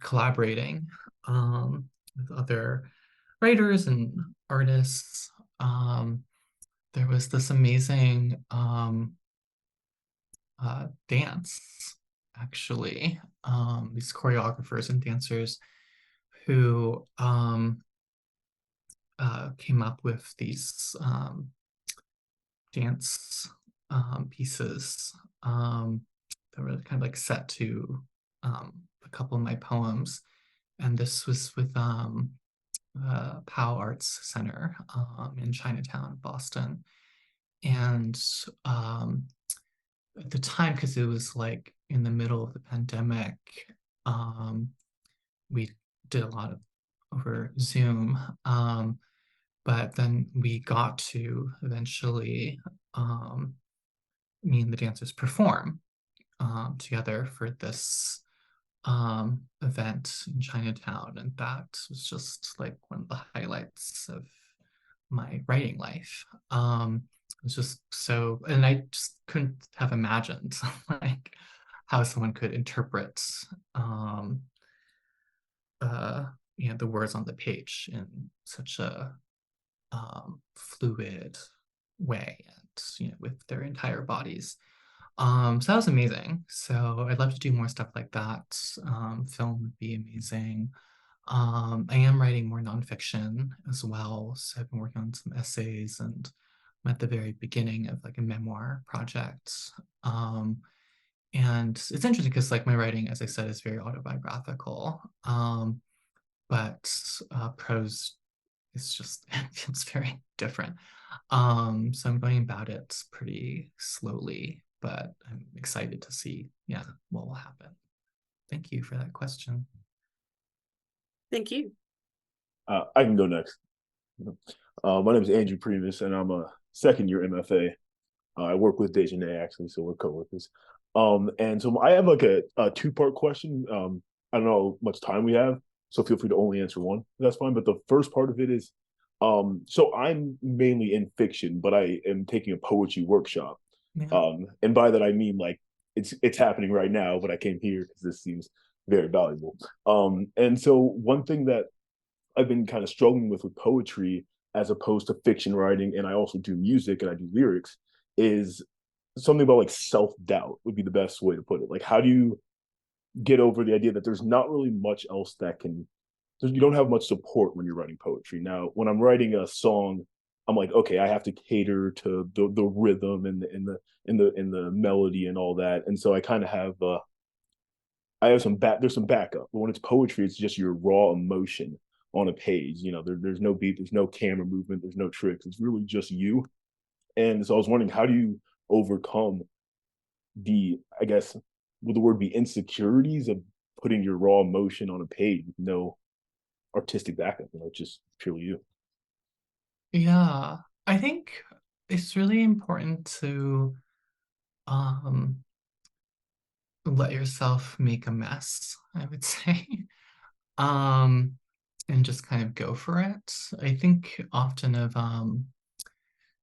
collaborating with other writers and artists. There was this amazing dance, actually, these choreographers and dancers who came up with these dance pieces that were kind of like set to a couple of my poems. And this was with POW Arts Center in Chinatown, Boston. And at the time, because it was like in the middle of the pandemic, we did a lot of over Zoom. But then we got to eventually, me and the dancers perform together for this event in Chinatown. And that was just like one of the highlights of my writing life. It was just so, and I just couldn't have imagined like how someone could interpret the words on the page in such a fluid way, and with their entire bodies. So that was amazing. So I'd love to do more stuff like that. Film would be amazing. I am writing more nonfiction as well. So I've been working on some essays, and I'm at the very beginning of like a memoir project. And it's interesting because like my writing, as I said, is very autobiographical. But prose is just, it's very different. So I'm going about it pretty slowly, but I'm excited to see, what will happen. Thank you for that question. Thank you. I can go next. My name is Andrew Primus, and I'm a second-year MFA. I work with Dejanay, actually, so we're co-workers. And so I have like a two-part question. I don't know how much time we have, so feel free to only answer one. That's fine. But the first part of it is, so I'm mainly in fiction, but I am taking a poetry workshop. Yeah. And by that I mean like it's happening right now, but I came here because this seems very valuable. And so one thing that I've been kind of struggling with poetry as opposed to fiction writing, and I also do music and I do lyrics, is something about like self-doubt would be the best way to put it. Like, how do you get over the idea that there's not really much else that can, you don't have much support when you're writing poetry. Now, when I'm writing a song, I'm like, okay, I have to cater to the rhythm and the melody and all that. And so I kind of have there's some backup. But when it's poetry, it's just your raw emotion on a page. There's no beat, there's no camera movement, there's no tricks. It's really just you. And so I was wondering, how do you overcome I guess, would the word be insecurities of putting your raw emotion on a page with no artistic backup, just purely you? Yeah, I think it's really important to let yourself make a mess, I would say. And just kind of go for it. I think often of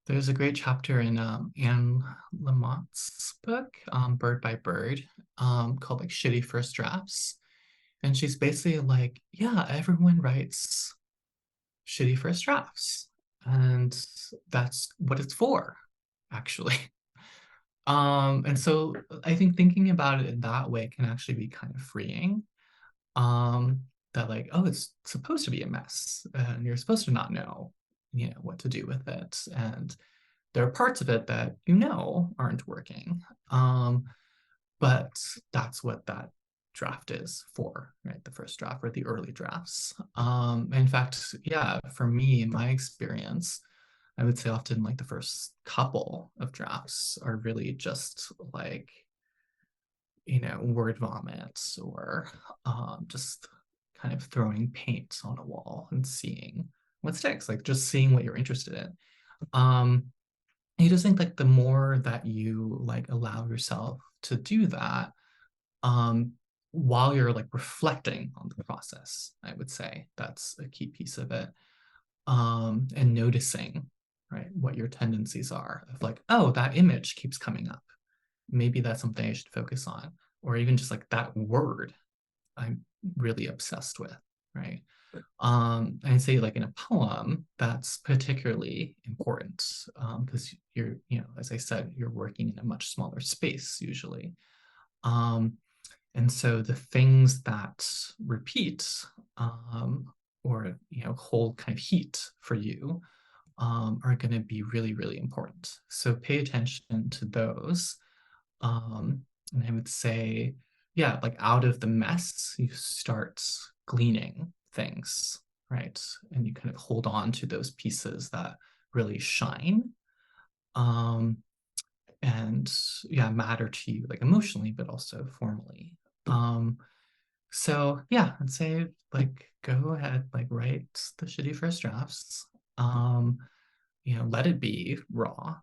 there's a great chapter in Anne Lamott's book, Bird by Bird, called like Shitty First Drafts. And she's basically like, yeah, everyone writes shitty first drafts. And that's what it's for, actually. And so I think thinking about it in that way can actually be kind of freeing. That like, oh, it's supposed to be a mess, and you're supposed to not know, what to do with it. And there are parts of it that aren't working. But that's what that draft is for, right? The first draft or the early drafts. In fact, yeah, for me, in my experience, I would say often like the first couple of drafts are really just like, word vomits or just kind of throwing paint on a wall and seeing what sticks, like just seeing what you're interested in. I just think like the more that you like allow yourself to do that, while you're like reflecting on the process, I would say that's a key piece of it. And noticing, right, what your tendencies are of like, oh, that image keeps coming up. maybe that's something I should focus on. Or even just like that word I'm really obsessed with, right? I'd say like in a poem, that's particularly important because you're, as I said, you're working in a much smaller space usually. And so the things that repeat or hold kind of heat for you are going to be really, really important. So pay attention to those. And I would say, yeah, like out of the mess, you start gleaning things, right? And you kind of hold on to those pieces that really shine. And yeah, matter to you like emotionally, but also formally. So yeah, I'd say like go ahead, like write the shitty first drafts. Let it be raw.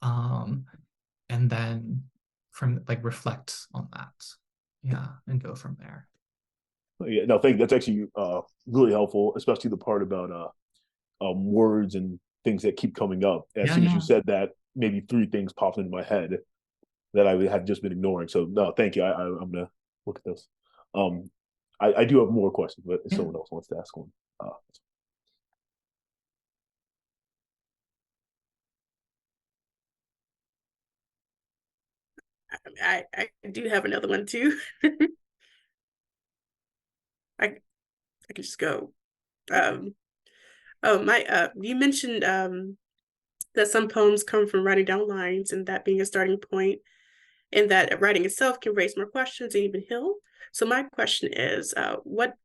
And then from like reflect on that. Yeah, and go from there. Yeah, no, thank you. That's actually really helpful, especially the part about words and things that keep coming up. As soon as you said that, maybe three things popped into my head that I had just been ignoring. So no, thank you. I'm gonna look at those. I do have more questions, but if someone else wants to ask one. I do have another one too. I can just go. You mentioned that some poems come from writing down lines and that being a starting point, and that writing itself can raise more questions and even heal. So my question is, what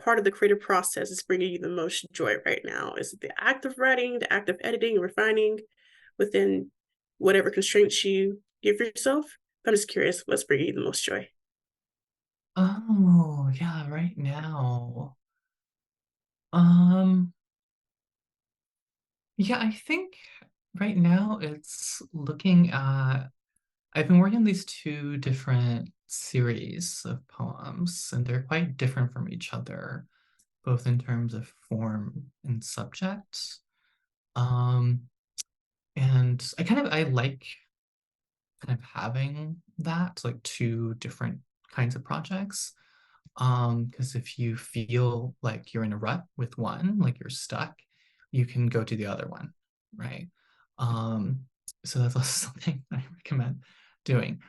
part of the creative process is bringing you the most joy right now? Is it the act of writing, the act of editing and refining within whatever constraints you give yourself? I'm just curious, what's bringing you the most joy? Oh, yeah, right now. Um, yeah, I think right now it's looking at, I've been working on these two different series of poems, and they're quite different from each other, both in terms of form and subject. Um, and I like kind of having that, like two different kinds of projects. Because if you feel like you're in a rut with one, like you're stuck, you can go to the other one, right? Um, so that's also something I recommend doing.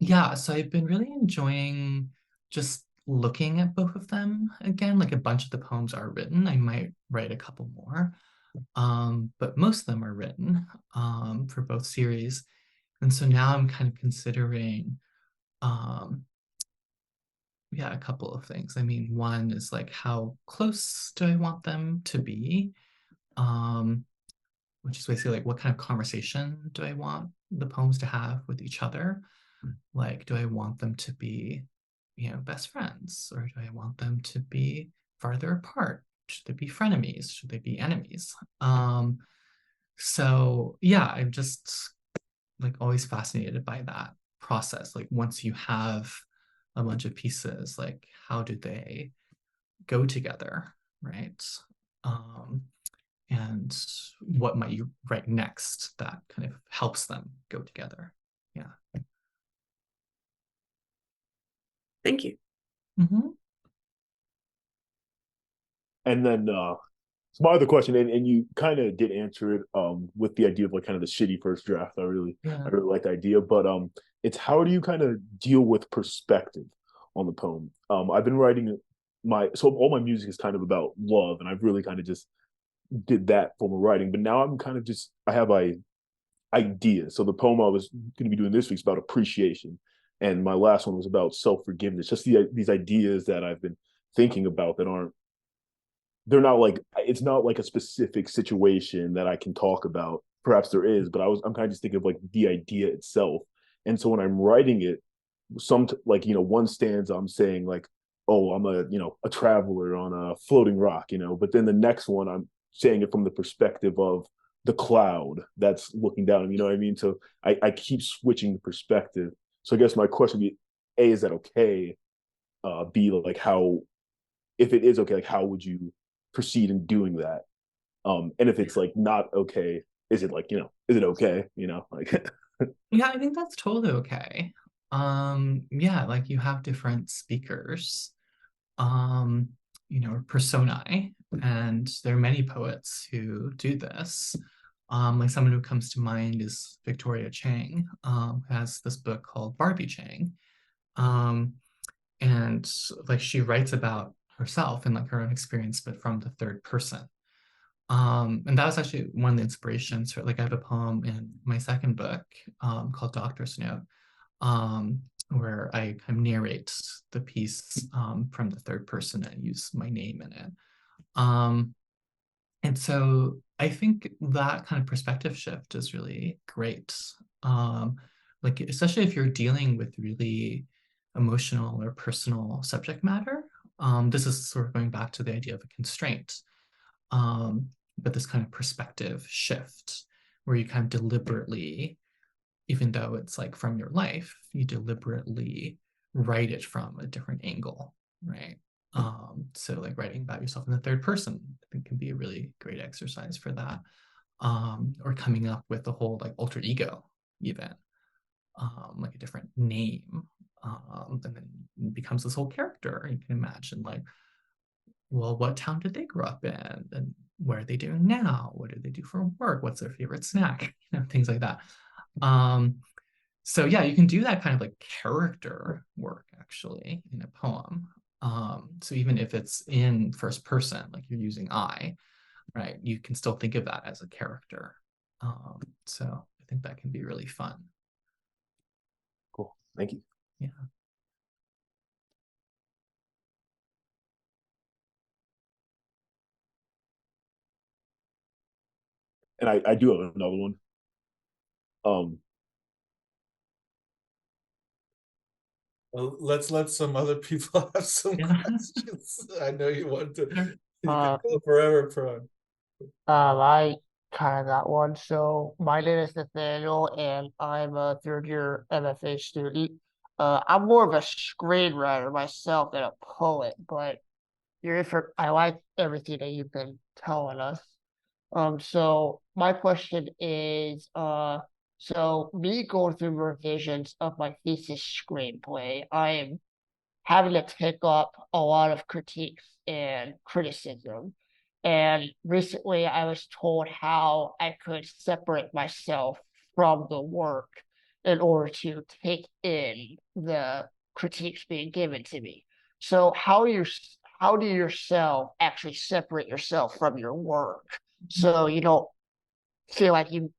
Yeah, so I've been really enjoying just looking at both of them again. Like a bunch of the poems are written. I might write a couple more, but most of them are written for both series. And so now I'm kind of considering um, yeah, a couple of things. I mean, one is like how close do I want them to be? Um, which is basically like what kind of conversation do I want the poems to have with each other? Like, do I want them to be, best friends, or do I want them to be farther apart? Should they be frenemies? Should they be enemies? So yeah, I'm just like always fascinated by that process. Like once you have a bunch of pieces, like how do they go together, right? Um, and what might you write next that kind of helps them go together? Yeah. Thank you. Mm-hmm. And then so my other question, and you kind of did answer it with the idea of like kind of the shitty first draft. I really like the idea, but it's how do you kind of deal with perspective on the poem? I've been writing so all my music is kind of about love, and I've really kind of just did that form of writing, but now I'm kind of just I have ideas. So the poem I was going to be doing this week is about appreciation, and my last one was about self forgiveness. Just these ideas that I've been thinking about that aren't they're not like it's not like a specific situation that I can talk about. Perhaps there is, but I'm kind of just thinking of like the idea itself. And so when I'm writing it, like one stanza I'm saying like, oh, I'm a traveler on a floating rock, but then the next one I'm saying it from the perspective of the cloud that's looking down. You know what I mean? So I keep switching the perspective. So I guess my question would be, A, is that okay? B, like how if it is okay, like how would you proceed in doing that? And if it's like not okay, is it like, is it okay? Like Yeah, I think that's totally okay. Yeah, like you have different speakers, um, personae, and there are many poets who do this. Like someone who comes to mind is Victoria Chang, who has this book called Barbie Chang. Um, and like she writes about herself and like her own experience, but from the third person. And that was actually one of the inspirations for like I have a poem in my second book called Doctor's Note, where I kind of narrate the piece from the third person and use my name in it. Um, and so I think that kind of perspective shift is really great. Um, like especially if you're dealing with really emotional or personal subject matter. This is sort of going back to the idea of a constraint, but this kind of perspective shift where you kind of deliberately, even though it's like from your life, you deliberately write it from a different angle, right? So like writing about yourself in the third person, I think can be a really great exercise for that. Or coming up with a whole like alter ego, even like a different name, and then it becomes this whole character. You can imagine like, well, what town did they grow up in, and what are they doing now? What do they do for work? What's their favorite snack? Things like that. Um, so yeah, you can do that kind of like character work actually in a poem. So even if it's in first person, like you're using I, right, you can still think of that as a character. So I think that can be really fun. Cool. Thank you. Yeah. And I do have another one. Um, Well, let's let some other people have some Yeah. questions. I know you want to. Sure. You can go forever, Prone. I kind of got one. So my name is Nathaniel, and I'm a third year MFA student. I'm more of a screenwriter myself than a poet, but I like everything that you've been telling us. So my question is, so me going through revisions of my thesis screenplay, I am having to pick up a lot of critiques and criticism. And recently I was told how I could separate myself from the work in order to take in the critiques being given to me. So how do you yourself actually separate yourself from your work so you don't feel like you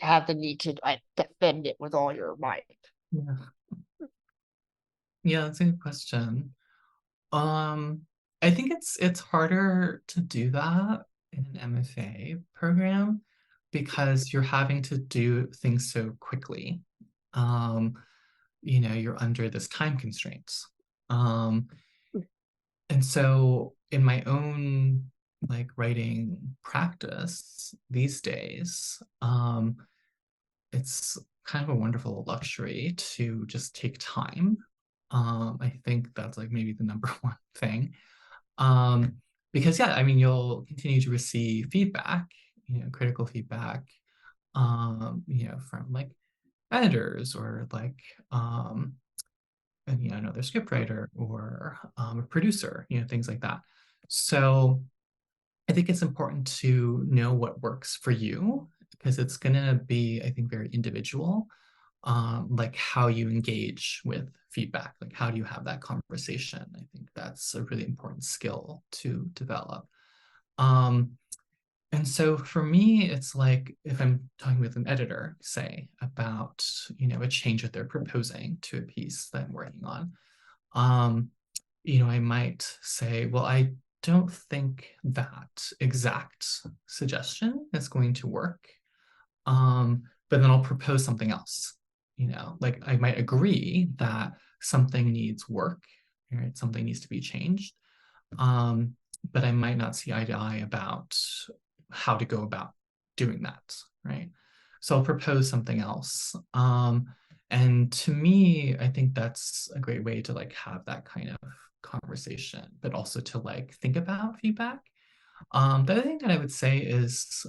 have the need to like defend it with all your might? Yeah. Yeah, that's a good question. Um, I think it's harder to do that in an MFA program because you're having to do things so quickly. Um, you're under this time constraints. And so in my own like writing practice these days, it's kind of a wonderful luxury to just take time. I think that's like maybe the number one thing. Um, because yeah, I mean, you'll continue to receive feedback, critical feedback, from like editors or like, another scriptwriter or a producer, things like that. So I think it's important to know what works for you because it's going to be, I think, very individual, like how you engage with feedback, like how do you have that conversation? I think that's a really important skill to develop. And so for me, it's like if I'm talking with an editor, say, about, a change that they're proposing to a piece that I'm working on, I might say, well, I don't think that exact suggestion is going to work. But then I'll propose something else. Like I might agree that something needs work, right? Something needs to be changed. But I might not see eye to eye about how to go about doing that, right? So I'll propose something else. And to me, I think that's a great way to like have that kind of conversation, but also to like think about feedback. The other thing that I would say is,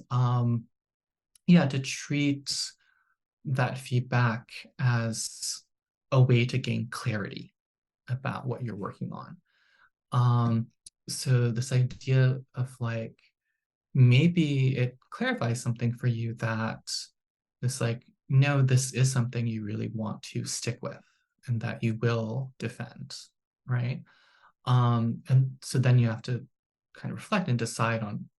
yeah, to treat that feedback as a way to gain clarity about what you're working on. So this idea of like, maybe it clarifies something for you that this like, no, this is something you really want to stick with and that you will defend, right? And so then you have to kind of reflect and decide on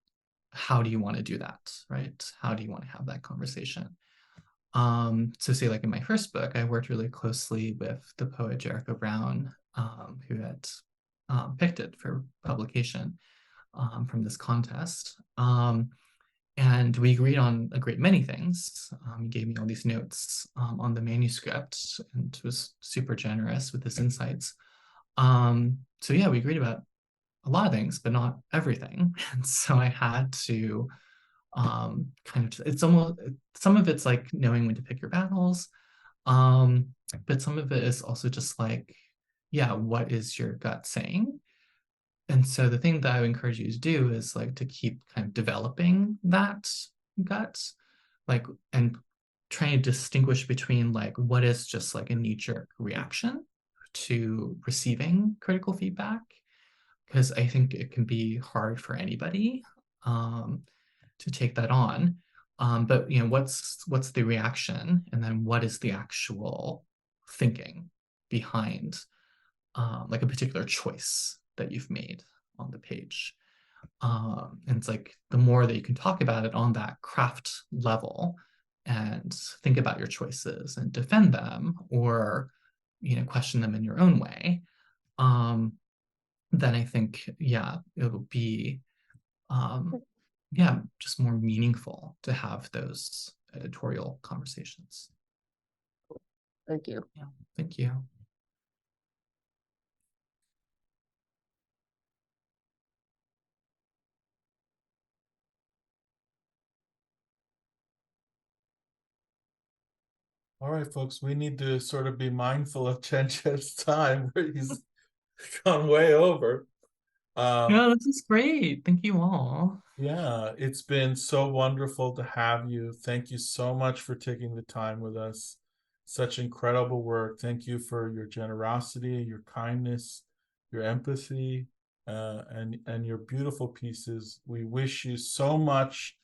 how do you want to do that, right? How do you want to have that conversation? So say like in my first book, I worked really closely with the poet Jericho Brown, who had picked it for publication from this contest. And we agreed on a great many things. He gave me all these notes on the manuscript and was super generous with his insights. So yeah, we agreed about a lot of things, but not everything. And so I had to kind of, it's almost, some of it's like knowing when to pick your battles. But some of it is also just like, yeah, what is your gut saying? And so the thing that I would encourage you to do is like to keep kind of developing that gut, like, and trying to distinguish between like what is just like a knee-jerk reaction to receiving critical feedback, because I think it can be hard for anybody to take that on. But you know, what's the reaction, and then what is the actual thinking behind like a particular choice that you've made on the page. And it's like the more that you can talk about it on that craft level and think about your choices and defend them, or you know, question them in your own way, then I think, yeah, it'll be yeah, just more meaningful to have those editorial conversations. Thank you. Yeah, thank you. All right, folks, we need to sort of be mindful of Chen Chen's time, where he's gone way over. No, this is great. Thank you all. Yeah, it's been so wonderful to have you. Thank you so much for taking the time with us. Such incredible work. Thank you for your generosity, your kindness, your empathy, and your beautiful pieces. We wish you so much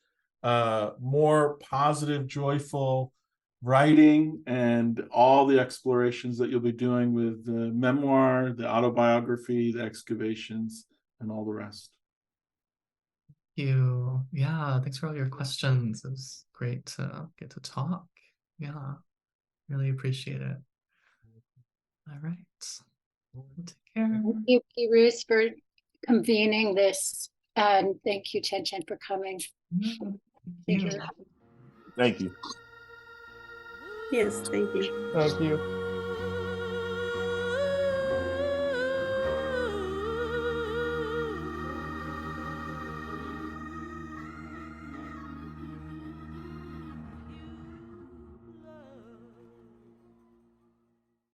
more positive, joyful writing, and all the explorations that you'll be doing with the memoir, the autobiography, the excavations, and all the rest. You. Yeah, thanks for all your questions. It was great to get to talk. Yeah, really appreciate it. All right. Take care. Thank you, Pirooz, for convening this. And thank you, Chen Chen, for coming. Thank you. Thank you. Yes, thank you. Thank you.